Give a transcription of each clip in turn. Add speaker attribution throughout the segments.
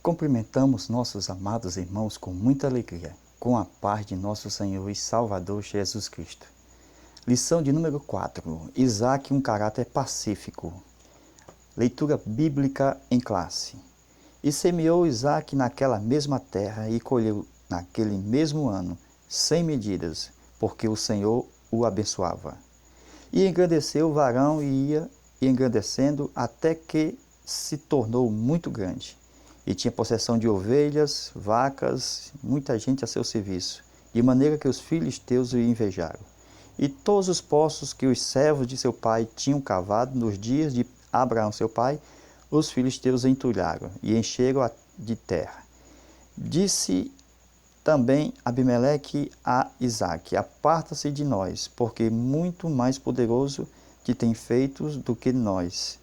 Speaker 1: Cumprimentamos nossos amados irmãos com muita alegria, com a paz de nosso Senhor e Salvador Jesus Cristo. Lição de número 4. Isaac, um caráter pacífico. Leitura bíblica em classe. E semeou Isaac naquela mesma terra e colheu naquele mesmo ano, sem medidas, porque o Senhor o abençoava. E engrandeceu o varão e ia engrandecendo até que se tornou muito grande. E tinha possessão de ovelhas, vacas, muita gente a seu serviço, de maneira que os filisteus o invejaram. E todos os poços que os servos de seu pai tinham cavado nos dias de Abraão seu pai, os filisteus entulharam e encheram de terra. Disse também Abimeleque a Isaque: aparta-se de nós, porque muito mais poderoso te tem feito do que nós.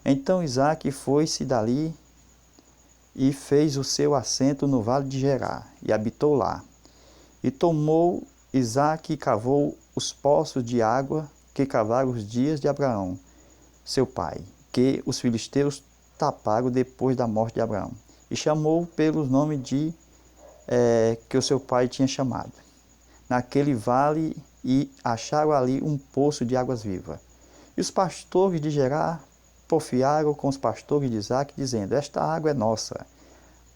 Speaker 1: Então Isaque foi-se dali e fez o seu assento no vale de Gerar, e habitou lá. E tomou Isaque e cavou os poços de água que cavaram os dias de Abraão, seu pai, que os filisteus taparam depois da morte de Abraão. E chamou pelos nomes que o seu pai tinha chamado. Naquele vale, e acharam ali um poço de águas vivas. E os pastores de Gerar porfiaram com os pastores de Isaque, dizendo: esta água é nossa.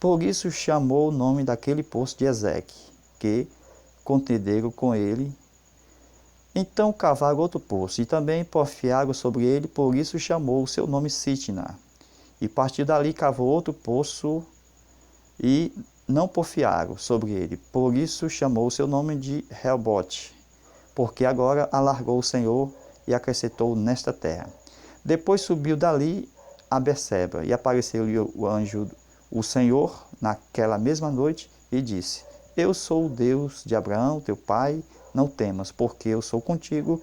Speaker 1: Por isso chamou o nome daquele poço de Ezeque, que contenderam com ele. Então cavaram outro poço, e também porfiaram sobre ele, por isso chamou o seu nome Sitna. E partiu dali, cavou outro poço, e não porfiaram sobre ele, por isso chamou o seu nome de Reobote, porque agora alargou o Senhor e acrescentou nesta terra. Depois subiu dali a Berseba, e apareceu-lhe o anjo, o Senhor, naquela mesma noite, e disse: eu sou o Deus de Abraão, teu pai, não temas, porque eu sou contigo,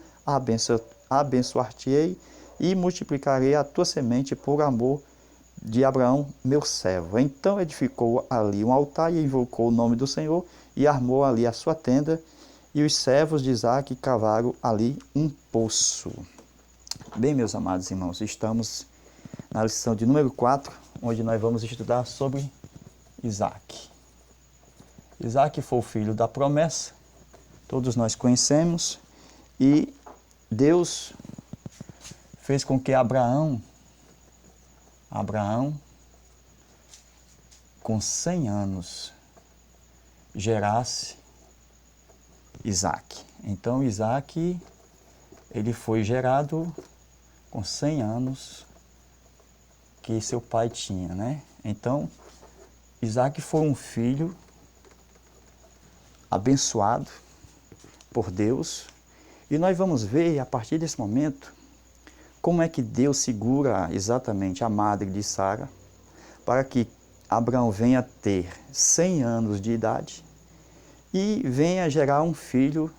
Speaker 1: abençoar-te-ei e multiplicarei a tua semente por amor de Abraão, meu servo. Então edificou ali um altar e invocou o nome do Senhor e armou ali a sua tenda, e os servos de Isaque cavaram ali um poço. Bem, meus amados irmãos, estamos na lição de número 4, onde nós vamos estudar sobre Isaque. Isaque foi o filho da promessa, todos nós conhecemos, e Deus fez com que Abraão, com 100 anos, gerasse Isaque. Então Isaque, ele foi gerado com 100 anos que seu pai tinha, né? Então Isaque foi um filho abençoado por Deus, e nós vamos ver a partir desse momento como é que Deus segura exatamente a madre de Sara para que Abraão venha ter 100 anos de idade e venha gerar um filho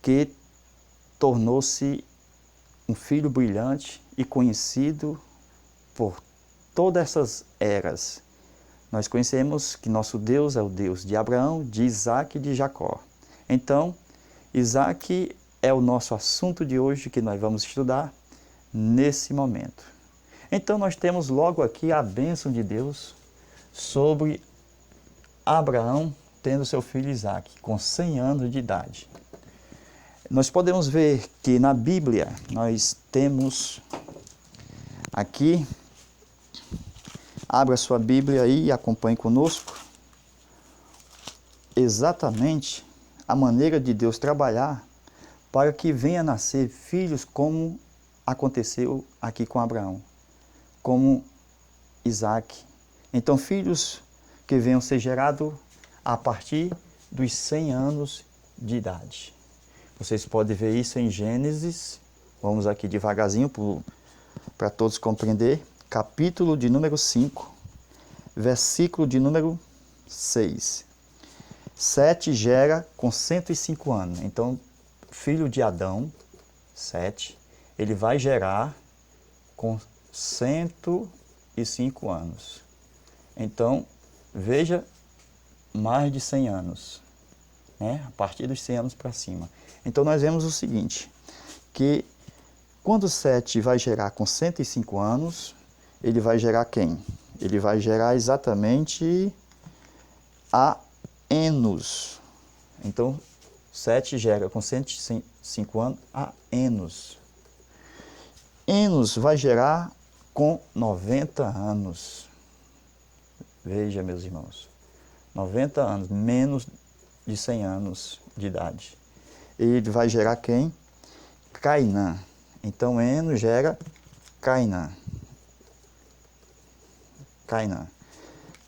Speaker 1: que tornou-se um filho brilhante e conhecido por todas essas eras. Nós conhecemos que nosso Deus é o Deus de Abraão, de Isaque e de Jacó. Então, Isaque é o nosso assunto de hoje que nós vamos estudar nesse momento. Então, nós temos logo aqui a bênção de Deus sobre Abraão tendo seu filho Isaque, com 100 anos de idade. Nós podemos ver que na Bíblia nós temos aqui, abra sua Bíblia aí e acompanhe conosco, exatamente a maneira de Deus trabalhar para que venha a nascer filhos como aconteceu aqui com Abraão, como Isaque. Então, filhos que venham ser gerados a partir dos 100 anos de idade. Vocês podem ver isso em Gênesis, vamos aqui devagarzinho para todos compreender, capítulo de número 5, versículo de número 6. Sete gera com 105 anos. Então, filho de Adão, Sete, ele vai gerar com 105 anos. Então, veja, mais de 100 anos, né? A partir dos 100 anos para cima. Então, nós vemos o seguinte, que quando Sete vai gerar com 105 anos, ele vai gerar quem? ele vai gerar exatamente a Enos. Então, Sete gera com 105 anos a Enos. Enos vai gerar com 90 anos. Veja, meus irmãos, 90 anos, menos de 100 anos de idade. Ele vai gerar quem? Cainã. Então, Enos gera Cainã. Cainã.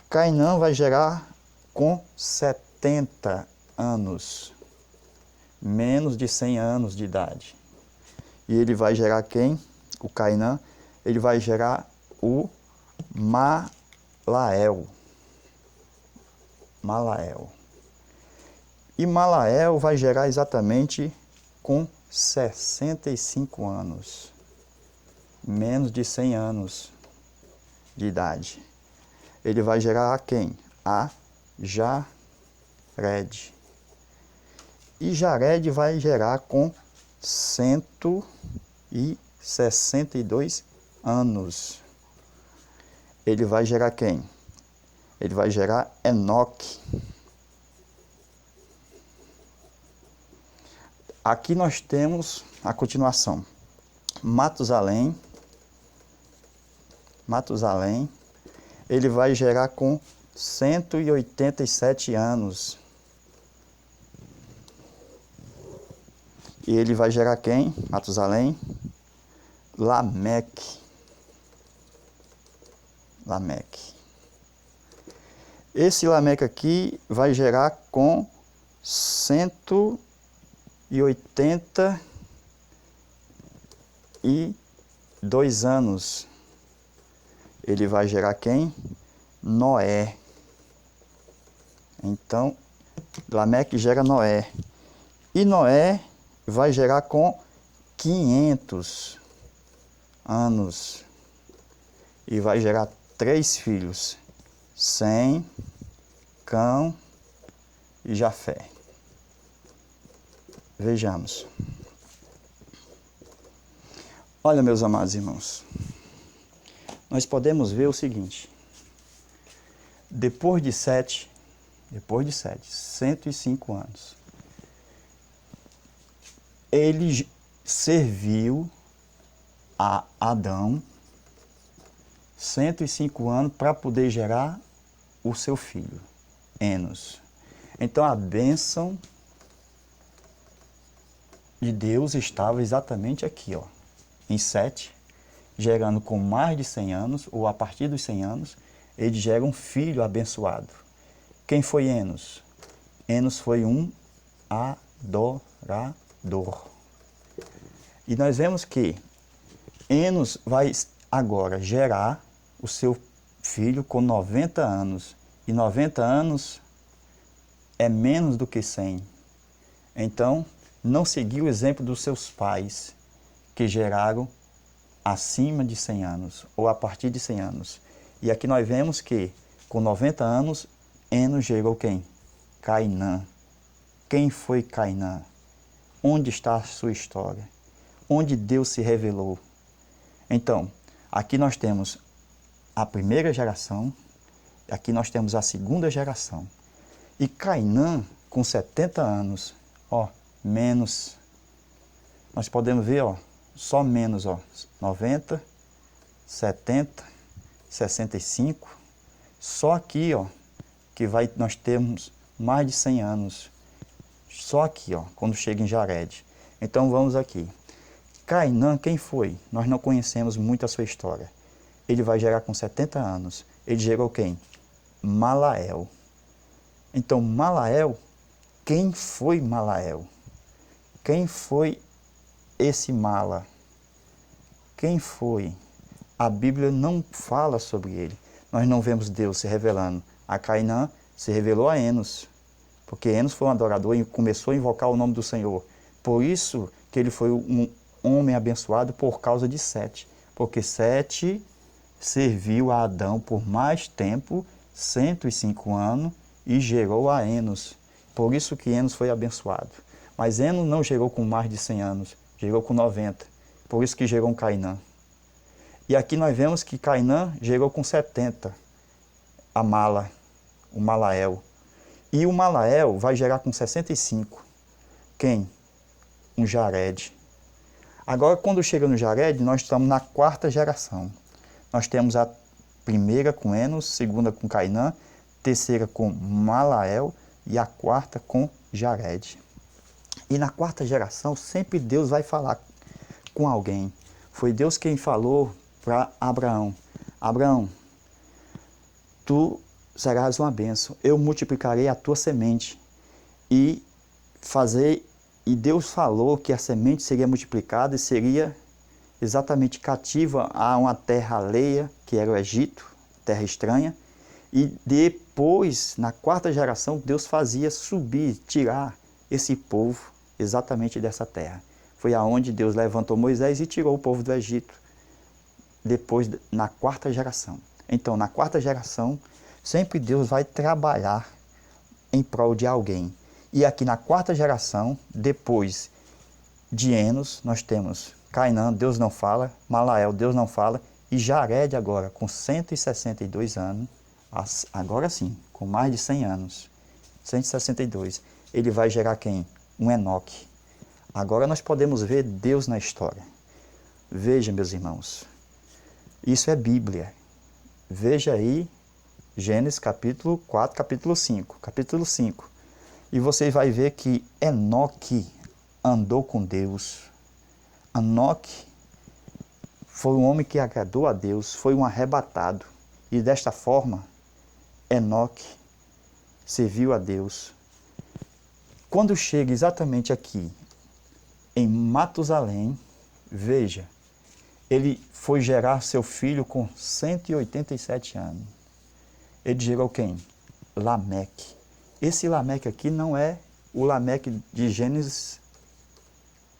Speaker 1: Cainã vai gerar com 70 anos, menos de 100 anos de idade. E ele vai gerar quem? O Cainã. Ele vai gerar o Malael. Malael. E Malael vai gerar exatamente com 65 anos, menos de 100 anos de idade. Ele vai gerar a quem? A Jared. E Jared vai gerar com 162 anos. Ele vai gerar quem? Ele vai gerar Enoque. Aqui nós temos a continuação. Matusalém, ele vai gerar com 187 anos. E ele vai gerar quem? Matusalém? Lameque. Esse Lameque aqui vai gerar com 182 anos. Ele vai gerar quem? Noé. Então, Lameque gera Noé. E Noé vai gerar com 500 anos. E vai gerar 3 filhos. Sem, Cão e Jafé. Vejamos. Olha, meus amados irmãos, nós podemos ver o seguinte: depois de 105 anos, ele serviu a Adão 105 anos para poder gerar o seu filho, Enos. Então a bênção de Deus estava exatamente aqui, em Sete, gerando com mais de 100 anos, ou a partir dos 100 anos, ele gera um filho abençoado. Quem foi Enos? Enos foi um adorador. E nós vemos que Enos vai agora gerar o seu filho com 90 anos. E 90 anos é menos do que 100. Então, não seguiu o exemplo dos seus pais, que geraram acima de 100 anos, ou a partir de 100 anos. E aqui nós vemos que, com 90 anos, Enos gerou quem? Cainã. Quem foi Cainã? Onde está a sua história? Onde Deus se revelou? Então, aqui nós temos a primeira geração, aqui nós temos a segunda geração. E Cainã, com 70 anos, menos, nós podemos ver, só menos, 90, 70, 65, só aqui, que nós temos mais de 100 anos, só aqui, quando chega em Jared. Então vamos aqui. Cainã, quem foi? Nós não conhecemos muito a sua história. Ele vai gerar com 70 anos. Ele gerou quem? Malael. Então Malael, quem foi Malael? Quem foi esse Mala? Quem foi? A Bíblia não fala sobre ele. Nós não vemos Deus se revelando. A Cainã se revelou a Enos, porque Enos foi um adorador e começou a invocar o nome do Senhor. Por isso que ele foi um homem abençoado por causa de Sete. Porque Sete serviu a Adão por mais tempo, 105 anos, e gerou a Enos. Por isso que Enos foi abençoado. Mas Enos não gerou com mais de 100 anos, gerou com 90. Por isso que gerou um Cainã. E aqui nós vemos que Cainã gerou com 70 a Mala, o Malael. E o Malael vai gerar com 65. Quem? Um Jared. Agora, quando chega no Jared, nós estamos na quarta geração. Nós temos a primeira com Enos, segunda com Cainã, terceira com Malael e a quarta com Jared. E na quarta geração, sempre Deus vai falar com alguém. Foi Deus quem falou para Abraão: Abraão, tu serás uma bênção, eu multiplicarei a tua semente. E Deus falou que a semente seria multiplicada e seria exatamente cativa a uma terra alheia, que era o Egito, terra estranha. E depois, na quarta geração, Deus fazia subir, tirar esse povo exatamente dessa terra. Foi aonde Deus levantou Moisés e tirou o povo do Egito, depois, na quarta geração. Então, na quarta geração, sempre Deus vai trabalhar em prol de alguém. E aqui na quarta geração, depois de Enos, nós temos Cainã, Deus não fala, Malael, Deus não fala, e Jared agora, com 162 anos, agora sim, com mais de 100 anos, 162, ele vai gerar quem? Um Enoque. Agora nós podemos ver Deus na história. Veja, meus irmãos, isso é Bíblia. Veja aí Gênesis capítulo 4, capítulo 5. E você vai ver que Enoque andou com Deus. Enoque foi um homem que agradou a Deus, foi um arrebatado. E desta forma, Enoque serviu a Deus. Quando chega exatamente aqui, em Matusalém, veja, ele foi gerar seu filho com 187 anos. Ele gerou quem? Lameque. Esse Lameque aqui não é o Lameque de Gênesis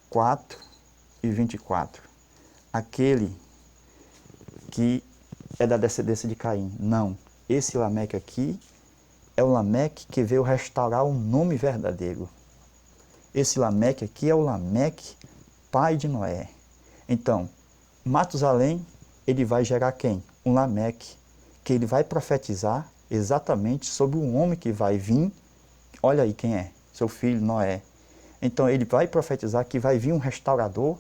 Speaker 1: 4 e 24. Aquele que é da descendência de Caim. Não. Esse Lameque aqui é o Lameque que veio restaurar o nome verdadeiro. Esse Lameque aqui é o Lameque, pai de Noé. Então, Matusalém, ele vai gerar quem? Um Lameque, que ele vai profetizar exatamente sobre um homem que vai vir. Olha aí quem é, seu filho Noé. Então ele vai profetizar que vai vir um restaurador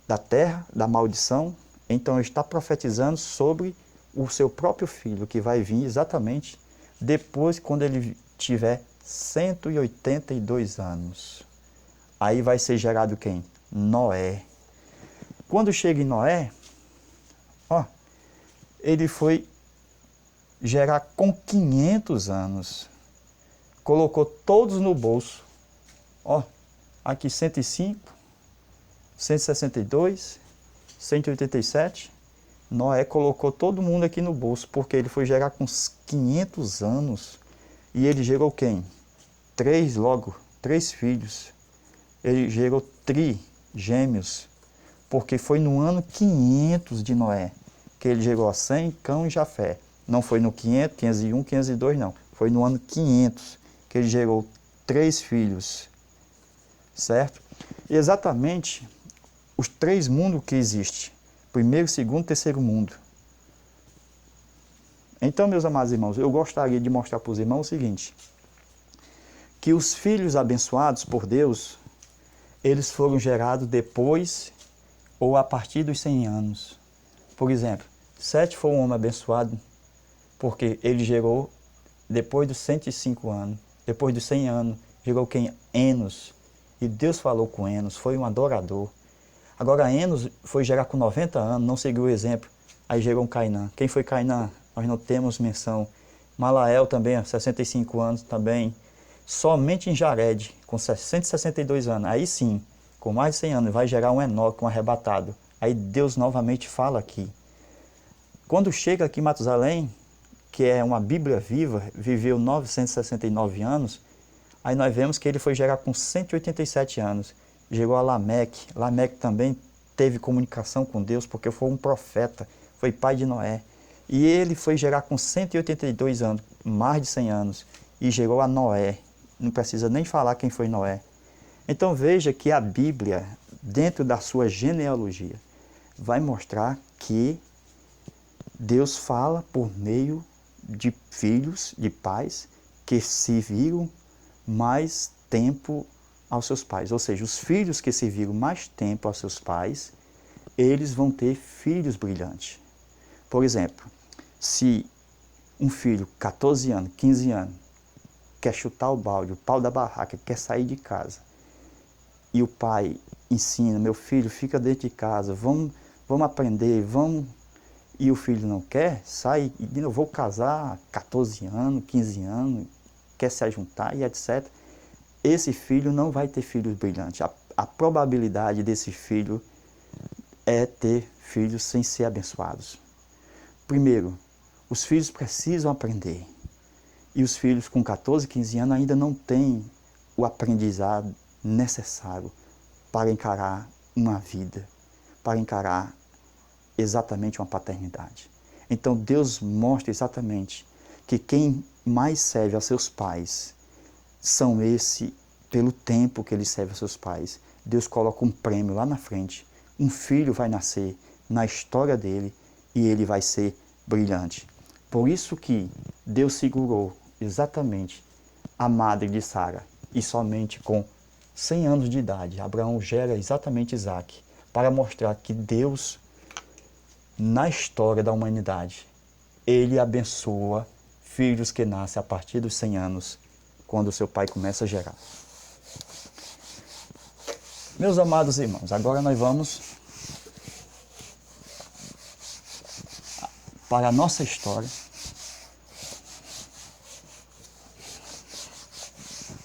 Speaker 1: da terra, da maldição. Então ele está profetizando sobre o seu próprio filho, que vai vir exatamente depois, quando ele tiver 182 anos. Aí vai ser gerado quem? Noé. Quando chega em Noé, ele foi gerar com 500 anos. Colocou todos no bolso. Aqui 105, 162, 187. Noé colocou todo mundo aqui no bolso, porque ele foi gerar com 500 anos. E ele gerou quem? 3 filhos. Ele gerou gêmeos, porque foi no ano 500 de Noé que ele gerou a Sem, Cão e Jafé. Não foi no 500, 501, 502, não. Foi no ano 500 que ele gerou 3 filhos, certo? E exatamente os 3 mundos que existem. Primeiro, segundo, terceiro mundo. Então, meus amados irmãos, eu gostaria de mostrar para os irmãos o seguinte, que os filhos abençoados por Deus, eles foram gerados depois ou a partir dos 100 anos. Por exemplo, Sete foi um homem abençoado porque ele gerou depois dos 105 anos, depois dos 100 anos, gerou quem? Enos. E Deus falou com Enos, foi um adorador. Agora Enos foi gerar com 90 anos, não seguiu o exemplo, aí gerou um Cainã. Quem foi Cainã? Nós não temos menção. Malael também, 65 anos também. Somente em Jared, com 162 anos, aí sim, com mais de 100 anos, vai gerar um Enoque, um arrebatado. Aí Deus novamente fala aqui. Quando chega aqui em Matusalém, que é uma Bíblia viva, viveu 969 anos, aí nós vemos que ele foi gerar com 187 anos. Gerou a Lameque. Lameque também teve comunicação com Deus, porque foi um profeta, foi pai de Noé. E ele foi gerar com 182 anos, mais de 100 anos, e gerou a Noé. Não precisa nem falar quem foi Noé. Então veja que a Bíblia, dentro da sua genealogia, vai mostrar que Deus fala por meio de filhos, de pais, que se viram mais tempo aos seus pais. Ou seja, os filhos que se viram mais tempo aos seus pais, eles vão ter filhos brilhantes. Por exemplo, se um filho, 14 anos, 15 anos, quer chutar o balde, o pau da barraca, quer sair de casa, e o pai ensina, meu filho, fica dentro de casa, vamos aprender, vamos... E o filho não quer, sai, eu vou casar, 14 anos, 15 anos, quer se ajuntar e etc. Esse filho não vai ter filhos brilhantes. A probabilidade desse filho é ter filhos sem ser abençoados. Primeiro, os filhos precisam aprender. E os filhos com 14, 15 anos ainda não têm o aprendizado necessário para encarar uma vida, para encarar exatamente uma paternidade. Então Deus mostra exatamente que quem mais serve aos seus pais são pelo tempo que ele serve aos seus pais. Deus coloca um prêmio lá na frente. Um filho vai nascer na história dele e ele vai ser brilhante. Por isso que Deus segurou exatamente a madre de Sara e somente com 100 anos de idade, Abraão gera exatamente Isaque, para mostrar que Deus, na história da humanidade, ele abençoa filhos que nascem a partir dos 100 anos, quando seu pai começa a gerar. Meus amados irmãos, agora nós vamos para a nossa história.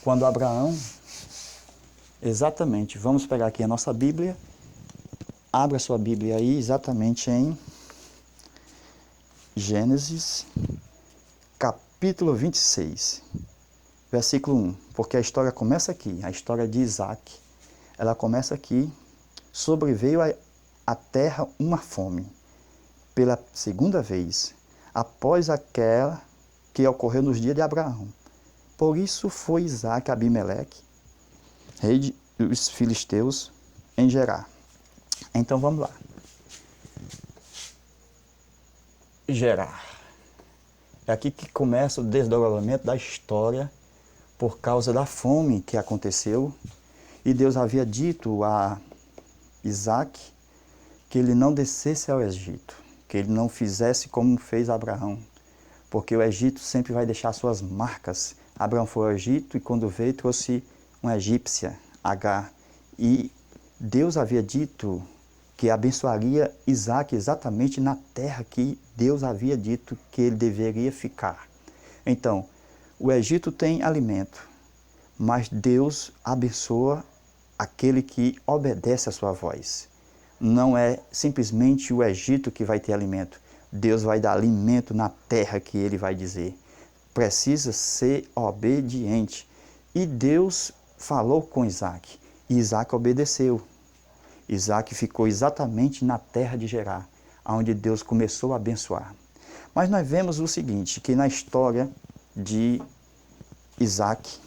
Speaker 1: Quando Abraão, exatamente, vamos pegar aqui a nossa Bíblia, abra sua Bíblia aí, exatamente em Gênesis, capítulo 26, versículo 1, porque a história começa aqui, a história de Isaque, ela começa aqui, sobreveio à terra uma fome, pela segunda vez, após aquela que ocorreu nos dias de Abraão. Por isso foi Isaque a Abimeleque, rei dos filisteus, em Gerar. Então vamos lá. Gerar. É aqui que começa o desdobramento da história por causa da fome que aconteceu. E Deus havia dito a Isaque que ele não descesse ao Egito, que ele não fizesse como fez Abraão, porque o Egito sempre vai deixar suas marcas. Abraão foi ao Egito e quando veio trouxe uma egípcia, Agar. E Deus havia dito que abençoaria Isaque exatamente na terra que Deus havia dito que ele deveria ficar. Então, o Egito tem alimento, mas Deus abençoa aquele que obedece à sua voz. Não é simplesmente o Egito que vai ter alimento. Deus vai dar alimento na terra que ele vai dizer. Precisa ser obediente. E Deus falou com Isaque. E Isaque obedeceu. Isaque ficou exatamente na terra de Gerar, onde Deus começou a abençoar. Mas nós vemos o seguinte, que na história de Isaque,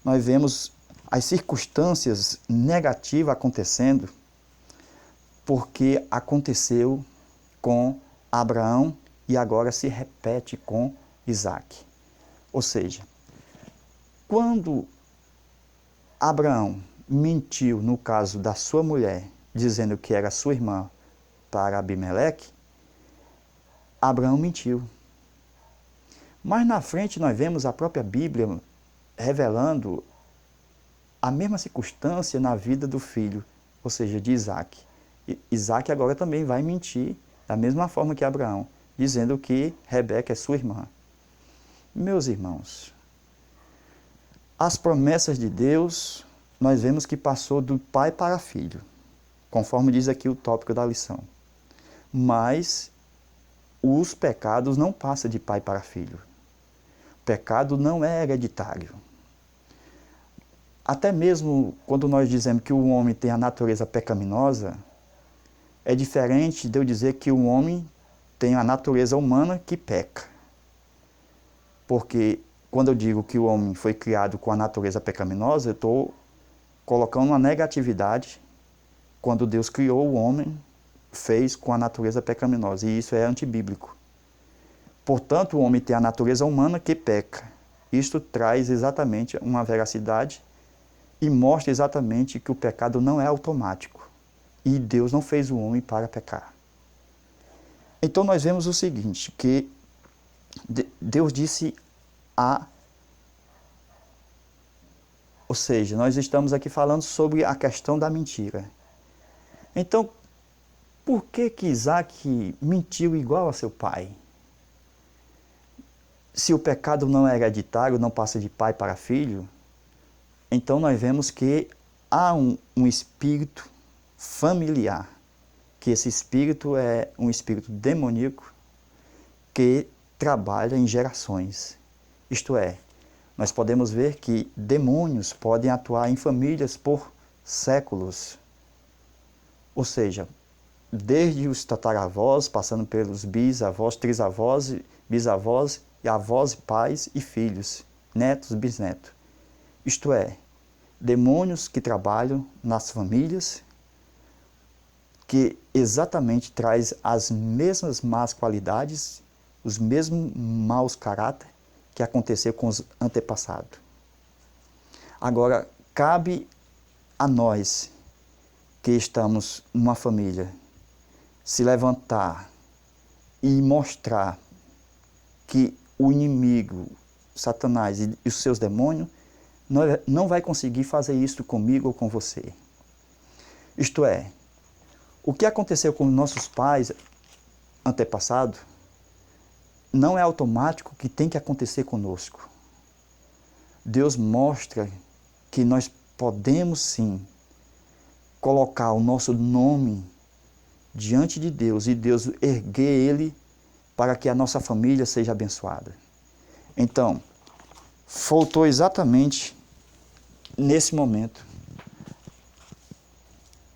Speaker 1: nós vemos as circunstâncias negativas acontecendo, porque aconteceu com Abraão e agora se repete com Isaque. Ou seja, quando Abraão mentiu no caso da sua mulher, dizendo que era sua irmã para Abimeleque, Abraão mentiu. Mas na frente nós vemos a própria Bíblia revelando a mesma circunstância na vida do filho, ou seja, de Isaque. Isaque agora também vai mentir da mesma forma que Abraão, dizendo que Rebeca é sua irmã. Meus irmãos, as promessas de Deus, nós vemos que passou do pai para filho, conforme diz aqui o tópico da lição. Mas os pecados não passam de pai para filho. O pecado não é hereditário. Até mesmo quando nós dizemos que o homem tem a natureza pecaminosa, é diferente de eu dizer que o homem tem a natureza humana que peca. Porque quando eu digo que o homem foi criado com a natureza pecaminosa, eu estou colocando uma negatividade. Quando Deus criou o homem, fez com a natureza pecaminosa, e isso é antibíblico. Portanto, o homem tem a natureza humana que peca. Isto traz exatamente uma veracidade e mostra exatamente que o pecado não é automático. E Deus não fez o homem para pecar. Então nós vemos o seguinte, que Deus disse ou seja, nós estamos aqui falando sobre a questão da mentira. Então, por que Isaac mentiu igual a seu pai? Se o pecado não é hereditário, não passa de pai para filho, então nós vemos que há um espírito familiar, que esse espírito é um espírito demoníaco que trabalha em gerações. Isto é, nós podemos ver que demônios podem atuar em famílias por séculos. Ou seja, desde os tataravós, passando pelos bisavós, trisavós, bisavós, e avós, pais e filhos, netos, bisnetos. Isto é, demônios que trabalham nas famílias, que exatamente traz as mesmas más qualidades, os mesmos maus caráter que aconteceu com os antepassados. Agora, cabe a nós que estamos numa família se levantar e mostrar que o inimigo, Satanás e os seus demônios não vai conseguir fazer isso comigo ou com você. Isto é, o que aconteceu com nossos pais antepassados não é automático que tem que acontecer conosco. Deus mostra que nós podemos sim colocar o nosso nome diante de Deus e Deus erguer ele para que a nossa família seja abençoada. Então, faltou exatamente nesse momento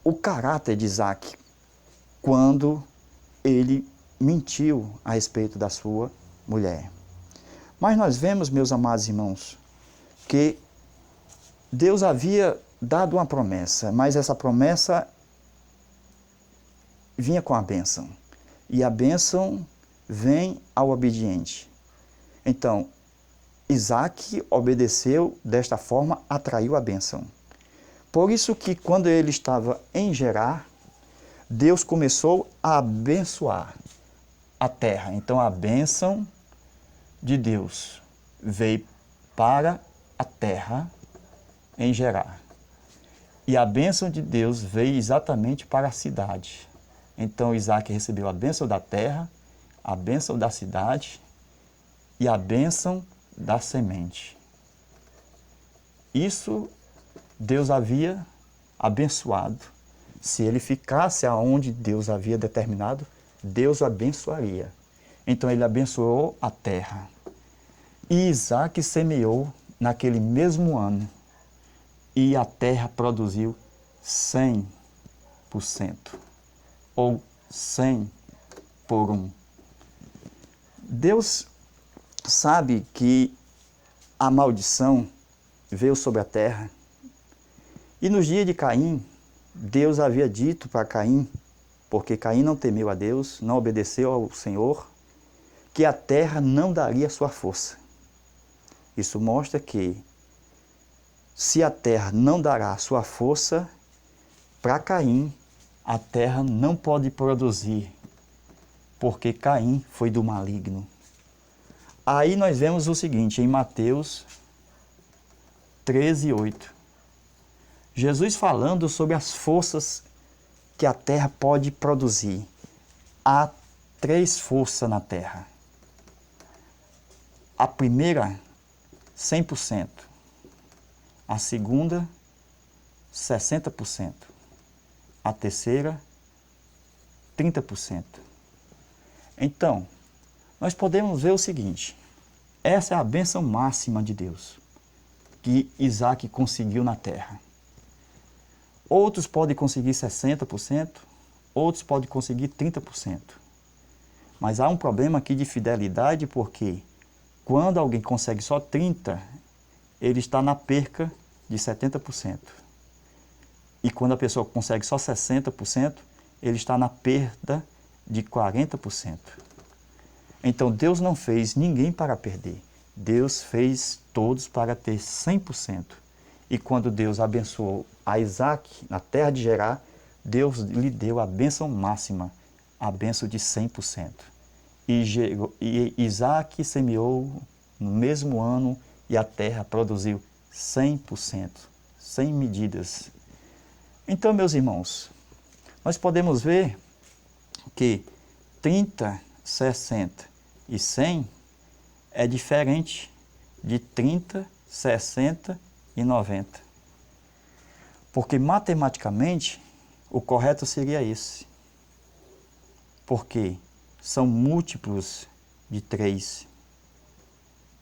Speaker 1: o caráter de Isaac quando ele mentiu a respeito da sua mulher. Mas nós vemos, meus amados irmãos, que Deus havia dado uma promessa, mas essa promessa vinha com a bênção. E a bênção vem ao obediente. Então, Isaac obedeceu desta forma, atraiu a bênção. Por isso que quando ele estava em Gerar, Deus começou a abençoar a terra. Então a bênção de Deus veio para a terra em Gerar. E a bênção de Deus veio exatamente para a cidade. Então Isaac recebeu a bênção da terra, a bênção da cidade e a bênção da semente. Isso Deus havia abençoado. Se ele ficasse aonde Deus havia determinado, Deus o abençoaria. Então ele abençoou a terra. E Isaac semeou naquele mesmo ano. E a terra produziu 100%. Ou 100 por 1. Deus sabe que a maldição veio sobre a terra. E nos dias de Caim, Deus havia dito para Caim, porque Caim não temeu a Deus, não obedeceu ao Senhor, que a terra não daria sua força. Isso mostra que, se a terra não dará sua força, para Caim, a terra não pode produzir, porque Caim foi do maligno. Aí nós vemos o seguinte, em Mateus 13:8. Jesus falando sobre as forças que a terra pode produzir. Há 3 forças na terra. A primeira, 100%. A segunda, 60%. A terceira, 30%. Então, nós podemos ver o seguinte. Essa é a bênção máxima de Deus que Isaac conseguiu na terra. Outros podem conseguir 60%, outros podem conseguir 30%. Mas há um problema aqui de fidelidade, porque quando alguém consegue só 30%, ele está na perca de 70%. E quando a pessoa consegue só 60%, ele está na perda de 40%. Então Deus não fez ninguém para perder. Deus fez todos para ter 100%. E quando Deus abençoou a Isaac na terra de Gerar, Deus lhe deu a bênção máxima, a bênção de 100%. E Isaac semeou no mesmo ano e a terra produziu 100%, sem medidas. Então, meus irmãos, nós podemos ver que 30, 60 e 100 é diferente de 30, 60 e 90. Porque matematicamente o correto seria esse. Porque são múltiplos de 3.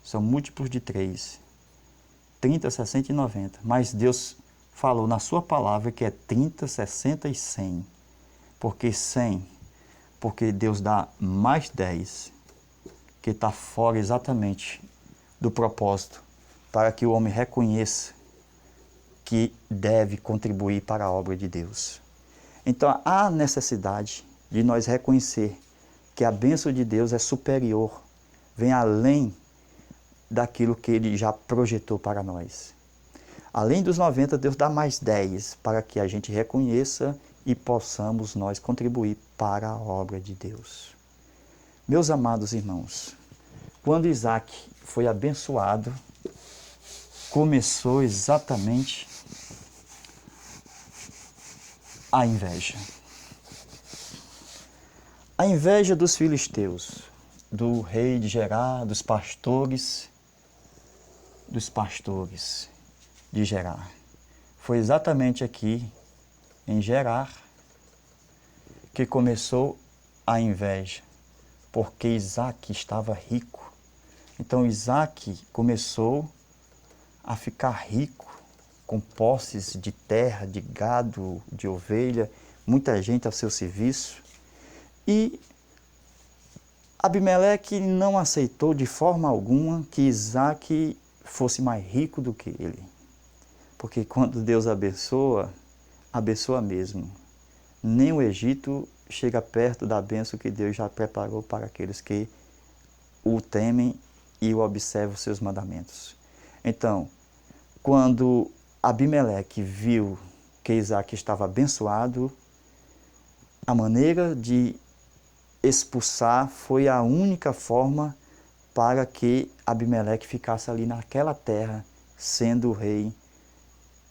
Speaker 1: São múltiplos de 3. 30, 60 e 90. Mas Deus falou na sua palavra que é 30, 60 e 100. Porque 100, porque Deus dá mais 10, que está fora exatamente do propósito, para que o homem reconheça que deve contribuir para a obra de Deus. Então há necessidade de nós reconhecer que a bênção de Deus é superior, vem além daquilo que Ele já projetou para nós. Além dos 90, Deus dá mais 10 para que a gente reconheça e possamos nós contribuir para a obra de Deus. Meus amados irmãos, quando Isaac foi abençoado, começou exatamente a inveja. A inveja dos filisteus, do rei de Gerar, dos pastores de Gerar. Foi exatamente aqui, em Gerar, que começou a inveja, porque Isaac estava rico. Então Isaac começou a ficar rico, com posses de terra, de gado, de ovelha, muita gente ao seu serviço. E Abimeleque não aceitou de forma alguma que Isaac fosse mais rico do que ele. Porque quando Deus abençoa, abençoa mesmo. Nem o Egito chega perto da bênção que Deus já preparou para aqueles que o temem e o observam os seus mandamentos. Então, quando Abimeleque viu que Isaac estava abençoado, a maneira de expulsar foi a única forma para que Abimeleque ficasse ali naquela terra, sendo o rei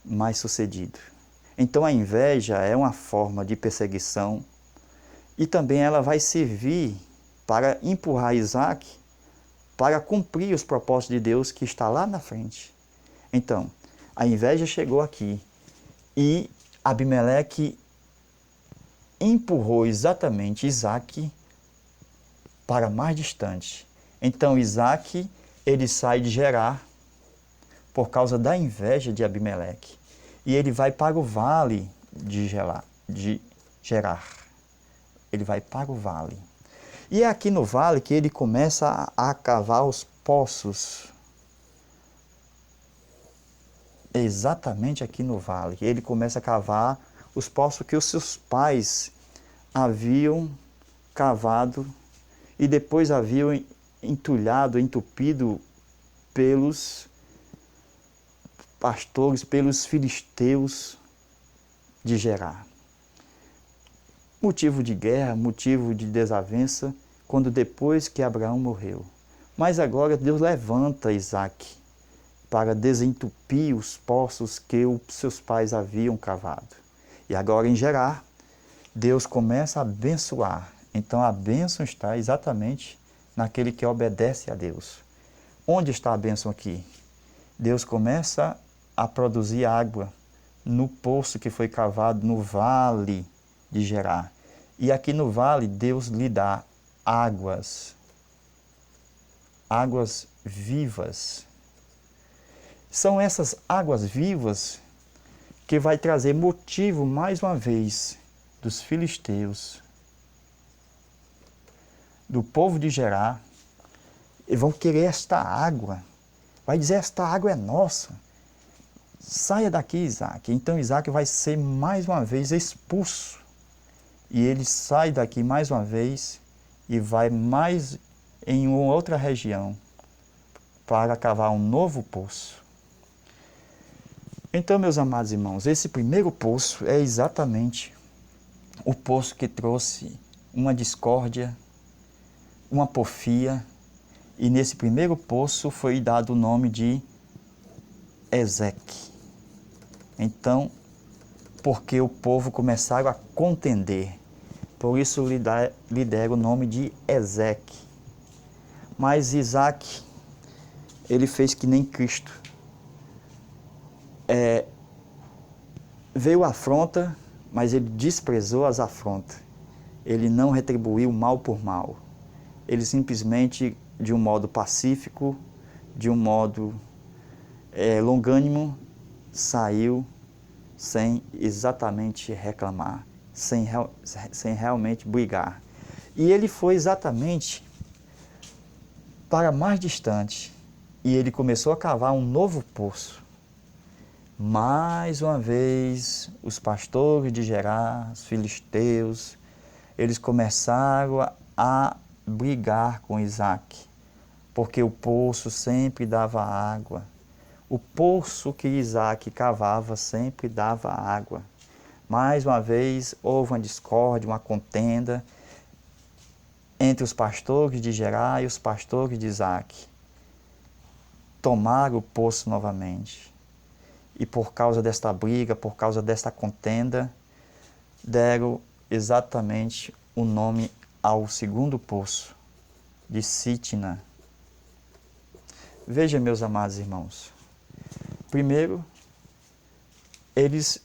Speaker 1: mais sucedido. Então a inveja é uma forma de perseguição e também ela vai servir para empurrar Isaac para cumprir os propósitos de Deus que está lá na frente. Então, a inveja chegou aqui e Abimeleque empurrou exatamente Isaac para mais distante. Então Isaac, ele sai de Gerar por causa da inveja de Abimeleque. E ele vai para o vale de Gerar. Ele vai para o vale. E é aqui no vale que ele começa a cavar os poços. É exatamente aqui no vale que ele começa a cavar os poços que os seus pais haviam cavado e depois haviam entulhado, entupido pelos pastores, pelos filisteus de Gerar. Motivo de guerra, motivo de desavença, quando depois que Abraão morreu. Mas agora Deus levanta Isaac para desentupir os poços que os seus pais haviam cavado. E agora em Gerar, Deus começa a abençoar. Então a bênção está exatamente naquele que obedece a Deus. Onde está a bênção aqui? Deus começa a produzir água no poço que foi cavado no vale de Gerar. E aqui no vale Deus lhe dá águas vivas. São essas águas vivas que vai trazer motivo, mais uma vez, dos filisteus, do povo de Gerar, e vão querer esta água. Vai dizer, esta água é nossa. Saia daqui, Isaac. Então Isaac vai ser mais uma vez expulso. E ele sai daqui mais uma vez e vai mais em uma outra região para cavar um novo poço. Então, meus amados irmãos, esse primeiro poço é exatamente o poço que trouxe uma discórdia, uma porfia, e nesse primeiro poço foi dado o nome de Ezeque. Então, porque o povo começaram a contender, por isso lhe deram o nome de Ezeque. Mas Isaac, ele fez que nem Cristo. Veio a afronta, mas ele desprezou as afrontas. Ele não retribuiu mal por mal. Ele simplesmente, de um modo pacífico, de um modo longânimo, saiu sem exatamente reclamar, sem realmente brigar. E ele foi exatamente para mais distante, e ele começou a cavar um novo poço. Mais uma vez, os pastores de Gerar, os filisteus, eles começaram a brigar com Isaac, porque o poço sempre dava água. O poço que Isaac cavava sempre dava água. Mais uma vez, houve uma discórdia, uma contenda entre os pastores de Gerar e os pastores de Isaac. Tomaram o poço novamente. E por causa desta briga, por causa desta contenda, deram exatamente o nome ao segundo poço, de Sitna. Veja, meus amados irmãos, primeiro, eles,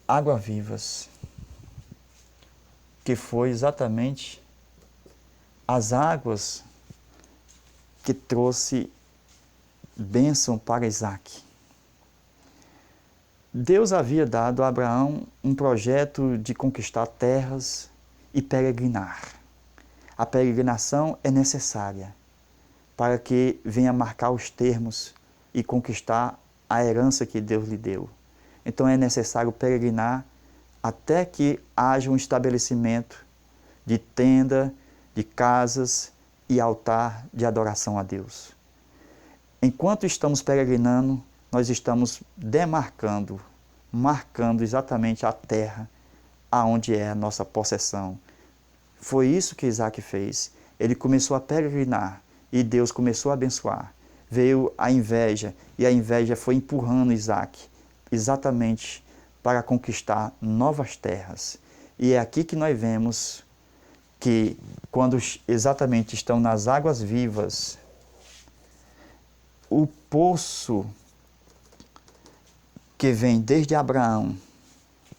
Speaker 1: águas vivas, que foi exatamente as águas que trouxe bênção para Isaac. Deus havia dado a Abraão um projeto de conquistar terras e peregrinar. A peregrinação é necessária para que venha marcar os termos e conquistar a herança que Deus lhe deu. Então é necessário peregrinar até que haja um estabelecimento de tenda, de casas e altar de adoração a Deus. Enquanto estamos peregrinando, nós estamos demarcando, marcando exatamente a terra aonde é a nossa possessão. Foi isso que Isaac fez. Ele começou a peregrinar e Deus começou a abençoar. Veio a inveja e a inveja foi empurrando Isaac exatamente para conquistar novas terras. E é aqui que nós vemos que quando exatamente estão nas águas vivas, o poço que vem desde Abraão,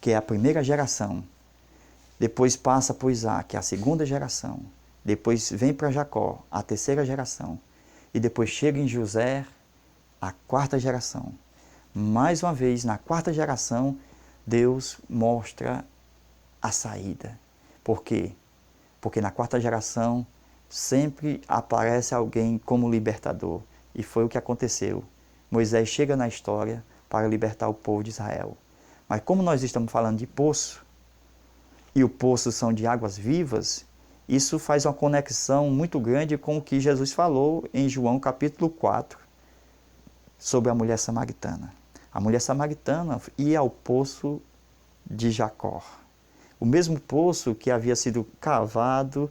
Speaker 1: que é a primeira geração, depois passa por Isaac, a segunda geração, depois vem para Jacó, a terceira geração, e depois chega em José, a quarta geração. Mais uma vez, na quarta geração, Deus mostra a saída. Por quê? Porque na quarta geração sempre aparece alguém como libertador. E foi o que aconteceu. Moisés chega na história para libertar o povo de Israel. Mas como nós estamos falando de poço, e o poço são de águas vivas, isso faz uma conexão muito grande com o que Jesus falou em João capítulo 4, sobre a mulher samaritana. A mulher samaritana ia ao poço de Jacó. O mesmo poço que havia sido cavado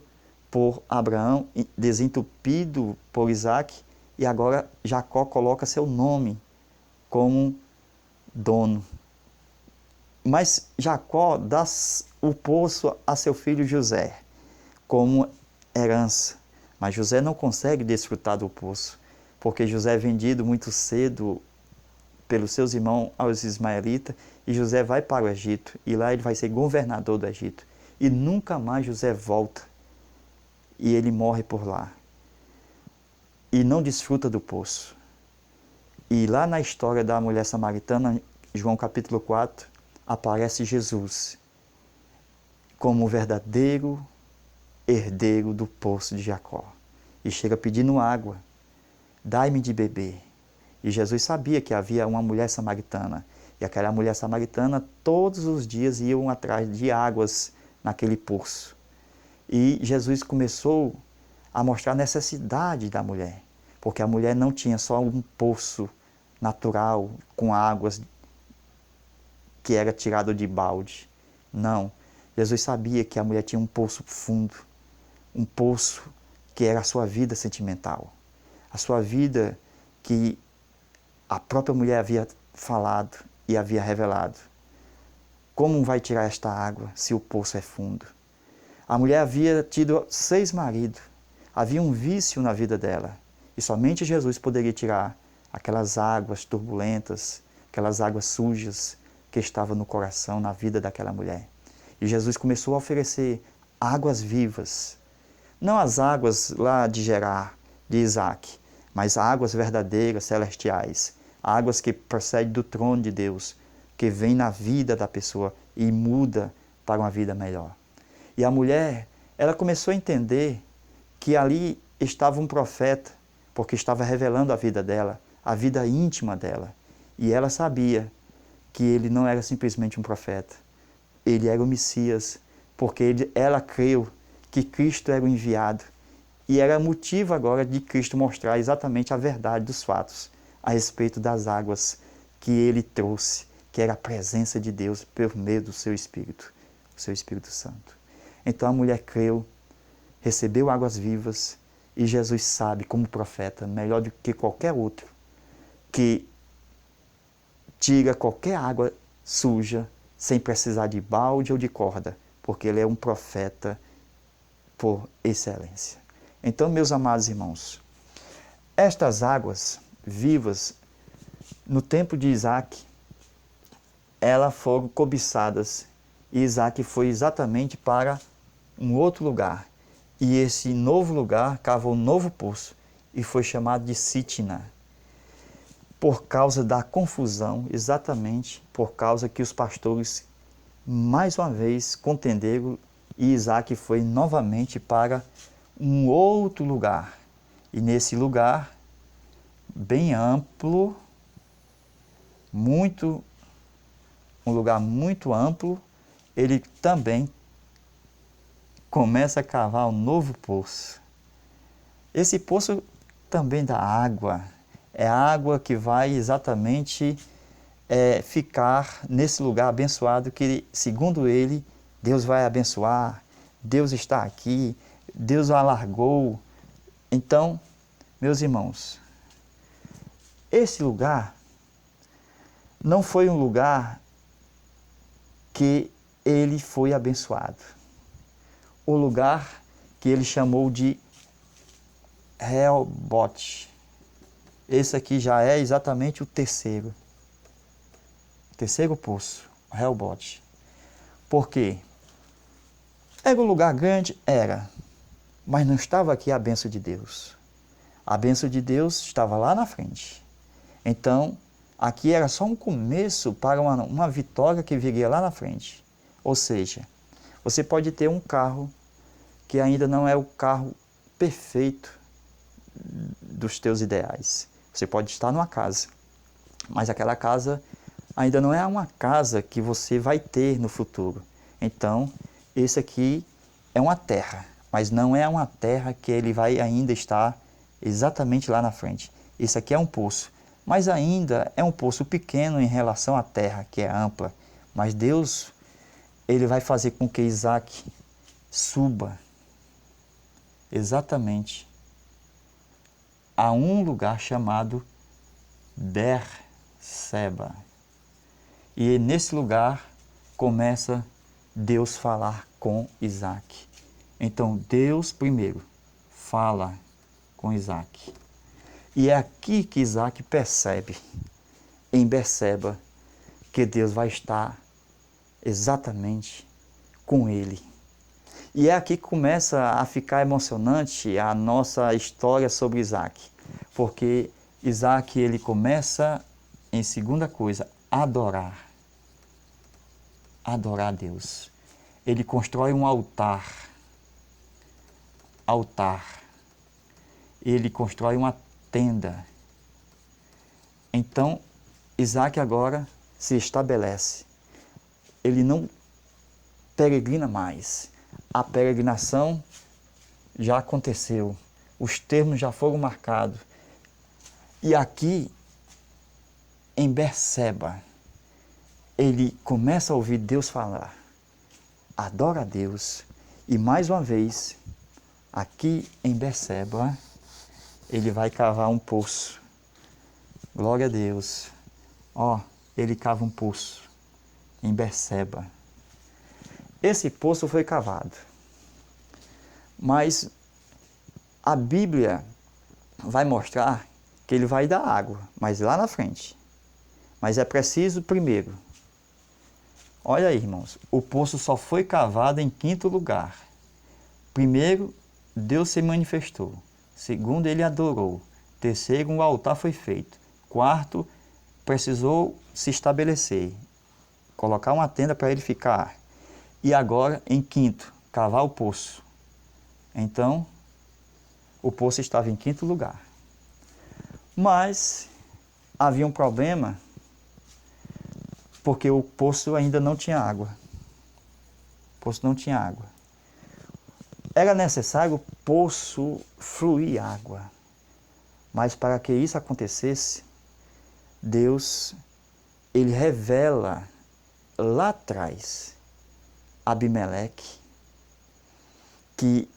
Speaker 1: por Abraão, desentupido por Isaac, e agora Jacó coloca seu nome como dono. Mas Jacó dá o poço a seu filho José como herança. Mas José não consegue desfrutar do poço, porque José é vendido muito cedo pelos seus irmãos aos ismaelitas, e José vai para o Egito, e lá ele vai ser governador do Egito. E nunca mais José volta, e ele morre por lá. E não desfruta do poço. E lá na história da mulher samaritana, João capítulo 4, aparece Jesus como o verdadeiro herdeiro do poço de Jacó. E chega pedindo água, dai-me de beber. E Jesus sabia que havia uma mulher samaritana. E aquela mulher samaritana todos os dias iam atrás de águas naquele poço. E Jesus começou a mostrar a necessidade da mulher, porque a mulher não tinha só um poço natural com águas que era tirado de balde. Não, Jesus sabia que a mulher tinha um poço fundo, um poço que era a sua vida sentimental, a sua vida que a própria mulher havia falado e havia revelado. Como vai tirar esta água se o poço é fundo? A mulher havia tido 6 maridos, havia um vício na vida dela, e somente Jesus poderia tirar aquelas águas turbulentas, aquelas águas sujas que estavam no coração, na vida daquela mulher. E Jesus começou a oferecer águas vivas, não as águas lá de Gerar, de Isaac, mas águas verdadeiras, celestiais, águas que procedem do trono de Deus, que vem na vida da pessoa e muda para uma vida melhor. E a mulher, ela começou a entender que ali estava um profeta, porque estava revelando a vida dela, a vida íntima dela. E ela sabia que ele não era simplesmente um profeta, ele era o Messias, porque ela creu que Cristo era o enviado. E era motivo agora de Cristo mostrar exatamente a verdade dos fatos a respeito das águas que ele trouxe, que era a presença de Deus por meio do seu Espírito, o seu Espírito Santo. Então a mulher creu, recebeu águas vivas, e Jesus sabe, como profeta, melhor do que qualquer outro, que tira qualquer água suja sem precisar de balde ou de corda, porque ele é um profeta por excelência. Então, meus amados irmãos, estas águas vivas, no tempo de Isaac, elas foram cobiçadas, e Isaac foi exatamente para um outro lugar. E esse novo lugar cavou um novo poço e foi chamado de Sitna, por causa da confusão, exatamente por causa que os pastores mais uma vez contenderam, e Isaac foi novamente para um outro lugar. E nesse lugar, bem amplo, um lugar muito amplo, ele também começa a cavar um novo poço. Esse poço também dá água, é água que vai exatamente ficar nesse lugar abençoado que, segundo ele, Deus vai abençoar, Deus está aqui, Deus o alargou. Então, meus irmãos, esse lugar não foi um lugar que ele foi abençoado. O lugar que ele chamou de Rehobote. Esse aqui já é exatamente o terceiro poço, Rehobote. Por quê? Era um lugar grande? Era. Mas não estava aqui a bênção de Deus. A bênção de Deus estava lá na frente. Então, aqui era só um começo para uma vitória que viria lá na frente. Ou seja, você pode ter um carro que ainda não é o carro perfeito dos teus ideais. Você pode estar numa casa, mas aquela casa ainda não é uma casa que você vai ter no futuro. Então, esse aqui é uma terra, mas não é uma terra que ele vai ainda estar exatamente lá na frente. Esse aqui é um poço, mas ainda é um poço pequeno em relação à terra, que é ampla. Mas Deus, ele vai fazer com que Isaac suba exatamente a um lugar chamado Berseba. E nesse lugar começa Deus falar com Isaac. Então Deus primeiro fala com Isaac. E é aqui que Isaac percebe, em Berseba, que Deus vai estar exatamente com ele. E é aqui que começa a ficar emocionante a nossa história sobre Isaac. Porque Isaac, ele começa, em segunda coisa, a adorar a Deus. Ele constrói um altar. Ele constrói uma tenda. Então, Isaac agora se estabelece. Ele não peregrina mais. A peregrinação já aconteceu. Os termos já foram marcados. E aqui, em Berseba, ele começa a ouvir Deus falar. Adora a Deus. E mais uma vez, aqui em Berseba, ele vai cavar um poço. Glória a Deus. Ele cava um poço em Berseba. Esse poço foi cavado. Mas a Bíblia vai mostrar que ele vai dar água, mas lá na frente. Mas é preciso primeiro. Olha aí, irmãos, o poço só foi cavado em 5º lugar. Primeiro, Deus se manifestou. Segundo, ele adorou. Terceiro, um altar foi feito. Quarto, precisou se estabelecer, colocar uma tenda para ele ficar. E agora, em 5º, cavar o poço. Então, o poço estava em 5º lugar. Mas havia um problema, porque o poço ainda não tinha água. O poço não tinha água. Era necessário o poço fluir água. Mas para que isso acontecesse, Deus, ele revela lá atrás a Abimeleque que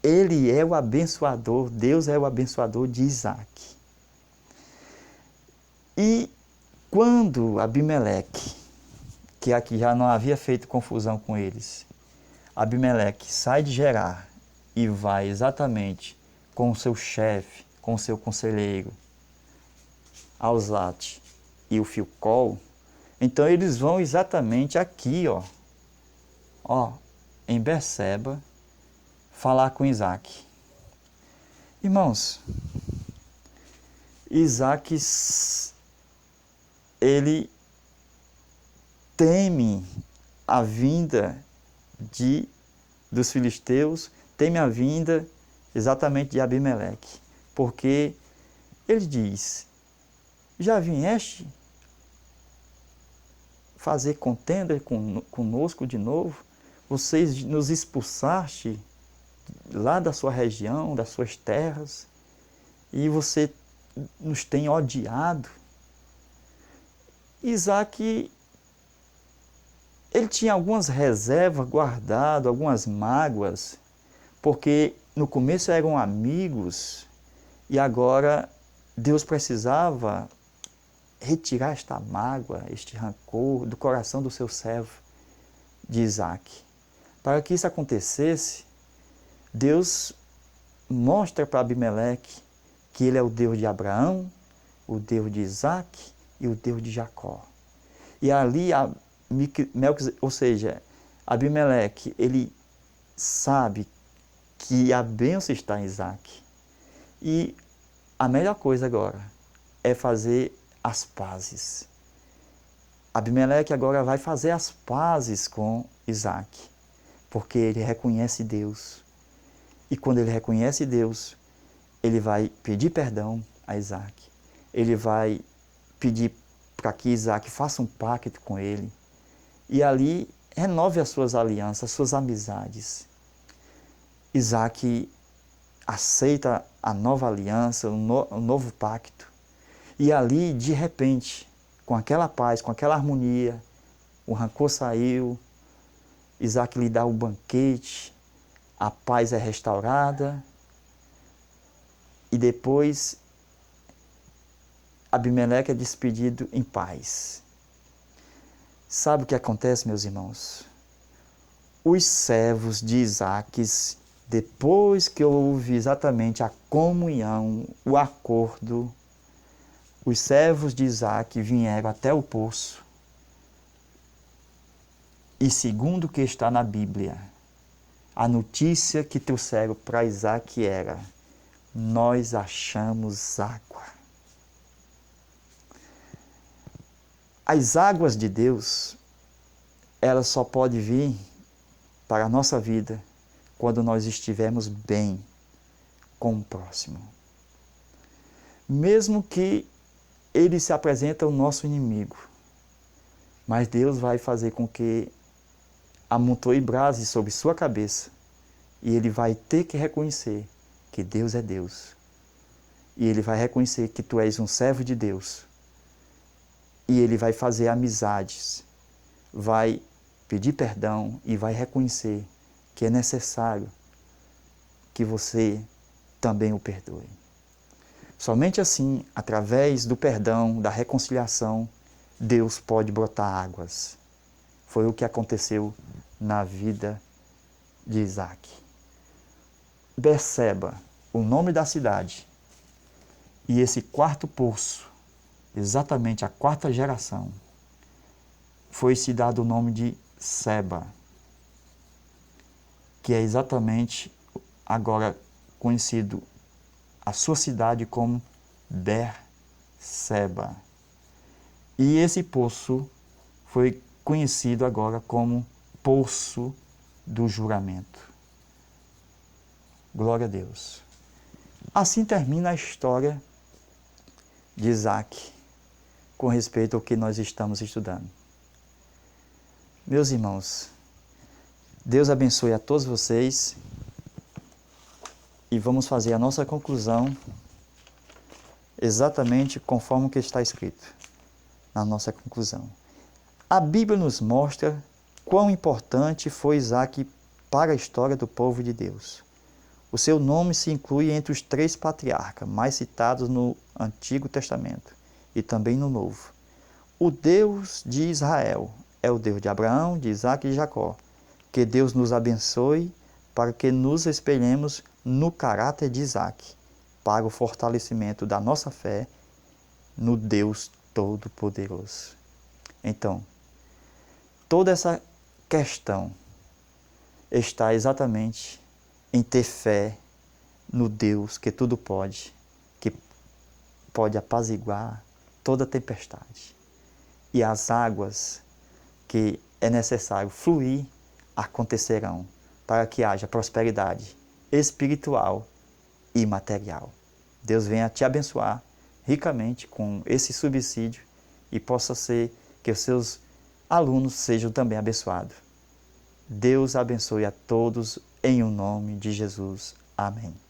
Speaker 1: ele é o abençoador, Deus é o abençoador de Isaac. E quando Abimeleque, que aqui já não havia feito confusão com eles, Abimeleque sai de Gerar e vai exatamente com o seu chefe, com o seu conselheiro, Auzate e o Filcol, então eles vão exatamente aqui, em Berseba, falar com Isaac. Irmãos, Isaac, ele teme a vinda dos filisteus, teme a vinda exatamente de Abimeleque, porque ele diz: já vieste fazer contenda conosco de novo? Vocês nos expulsaste lá da sua região, das suas terras, e você nos tem odiado. Isaac, ele tinha algumas reservas guardadas, algumas mágoas, porque no começo eram amigos e agora Deus precisava retirar esta mágoa, este rancor do coração do seu servo, de Isaac. Para que isso acontecesse, Deus mostra para Abimeleque que ele é o Deus de Abraão, o Deus de Isaac e o Deus de Jacó. E ali, Abimeleque, ele sabe que a bênção está em Isaac. E a melhor coisa agora é fazer as pazes. Abimeleque agora vai fazer as pazes com Isaac, porque ele reconhece Deus. E quando ele reconhece Deus, ele vai pedir perdão a Isaac. Ele vai pedir para que Isaac faça um pacto com ele. E ali renove as suas alianças, as suas amizades. Isaac aceita a nova aliança, o novo pacto. E ali, de repente, com aquela paz, com aquela harmonia, o rancor saiu, Isaac lhe dá o banquete, a paz é restaurada, e depois Abimeleque é despedido em paz. Sabe o que acontece, meus irmãos? Os servos de Isaac, depois que houve exatamente a comunhão, o acordo, os servos de Isaac vieram até o poço. E segundo o que está na Bíblia, a notícia que trouxeram para Isaac era: nós achamos água. As águas de Deus, elas só podem vir para a nossa vida quando nós estivermos bem com o próximo. Mesmo que ele se apresente ao nosso inimigo, Mas Deus vai fazer com que amontoe brase sobre sua cabeça e ele vai ter que reconhecer que Deus é Deus. E ele vai reconhecer que tu és um servo de Deus. E ele vai fazer amizades, vai pedir perdão e vai reconhecer que é necessário que você também o perdoe. Somente assim, através do perdão, da reconciliação, Deus pode brotar águas. Foi o que aconteceu na vida de Isaac. Berseba, o nome da cidade, e esse quarto poço, exatamente a quarta geração, foi-se dado o nome de Seba, que é exatamente agora conhecido a sua cidade como Berseba. E esse poço foi conhecido agora como Poço do Juramento. Glória a Deus. Assim termina a história de Isaac com respeito ao que nós estamos estudando. Meus irmãos, Deus abençoe a todos vocês e vamos fazer a nossa conclusão exatamente conforme o que está escrito na nossa conclusão. A Bíblia nos mostra quão importante foi Isaac para a história do povo de Deus. O seu nome se inclui entre os 3 patriarcas mais citados no Antigo Testamento e também no Novo. O Deus de Israel é o Deus de Abraão, de Isaac e de Jacó. Que Deus nos abençoe para que nos espelhemos no caráter de Isaac, para o fortalecimento da nossa fé no Deus Todo-Poderoso. Então, toda essa questão está exatamente em ter fé no Deus que tudo pode, que pode apaziguar toda tempestade. E as águas que é necessário fluir acontecerão para que haja prosperidade espiritual e material. Deus venha te abençoar ricamente com esse subsídio e possa ser que os seus alunos sejam também abençoados. Deus abençoe a todos em o nome de Jesus. Amém.